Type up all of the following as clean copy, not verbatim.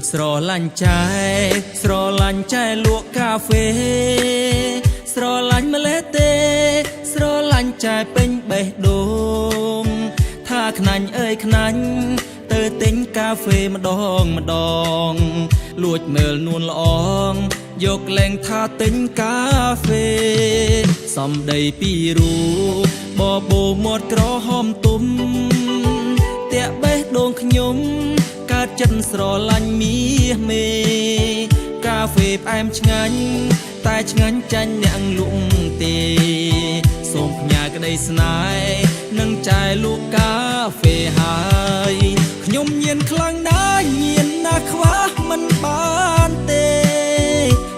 ស្រឡាញ់ចែស្រឡាញ់ចែលក់កាហ្វេស្រឡាញ់ម្លេះទេស្រឡាញ់ចែពេញបេះដូងថាខ្នាញ់អើយខ្នាញ់ទៅទិញកាហ្វេម្ដងលួចមើលនួនល្អងយកលែងថាទិញកាហ្វេសំដីពីរូបបោមាត់ក្រហមទុំតាក់បេះដូងខ្ញុំកើតចិត្តស្រឡាញ់មាសមេកាហ្វេផ្អែមឆ្ងាញ់តែឆ្ងាញ់ចាញ់អ្នកលក់ទេសូមផ្ញើក្តីស្នេហ៍នឹងចែលក់កាហ្វេហើយខ្ញុំញៀនខ្លាំងណាស់ញៀនណាស់ខ្វះមិនបានទេ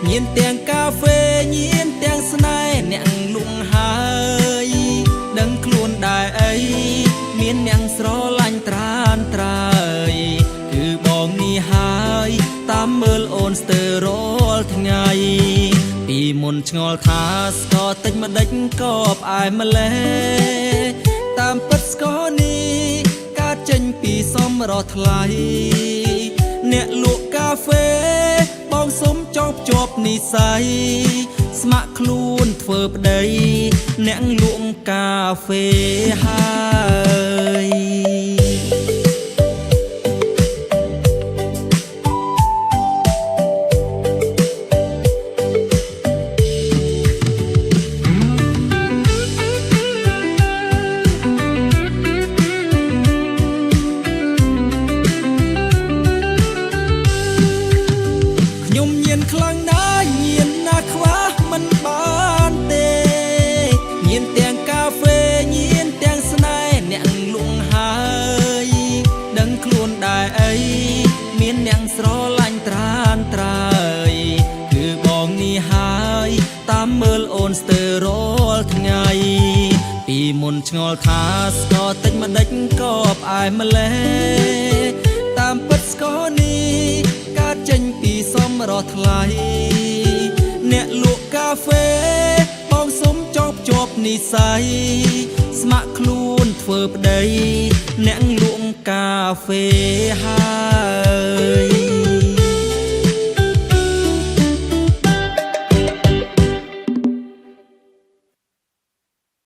ញៀនទាំងកាហ្វេញៀនទាំងស្នេហ៍អ្នកលក់ហើយដឹងខ្លួនដែរអីមានអ្នកស្រឡាញ់ត្រានត្រើយគឺបងនេះហើយតាមមើលអូនស្ទើររាល់ថ្ងៃពីមុនឆ្ងល់ថាស្គរតិចម្ដេចក៏ផ្អែមម្លេះតាមពិតស្គរនេះកើតចេញពីសម្រស់ថ្លៃអ្នកលក់កាហ្វេបងសុំចប់ជាប់និស័យស្ម័គ្រខ្លួនធ្វើប្តីអ្នកលក់កាហ្វេហើយខ្លាំងណាស់ញៀនណាស់ខ្វះមិនបានទេញៀនទាំងកាហ្វេញៀនទាំងស្នេហ៍អ្នកលក់ហើយដឹងខ្លួនដែរអីមានអ្នកស្រឡាញ់ត្រានត្រើយគឺបងនេះហើយតាមមើលអូនស្ទើររាល់ថ្ងៃពីមុនឆ្ងល់ថាស្គរតិចម្ដេចក៏ផ្អែមម្លេះតាមពិតស្គរនេះកើតចេញពីសម្រស់ថ្លៃអ្នកលក់កាហ្វេបងសុំចប់ជាប់និស័យស្ម័គ្រខ្លួនធ្វើប្តីអ្នកលក់កាហ្វេហើយ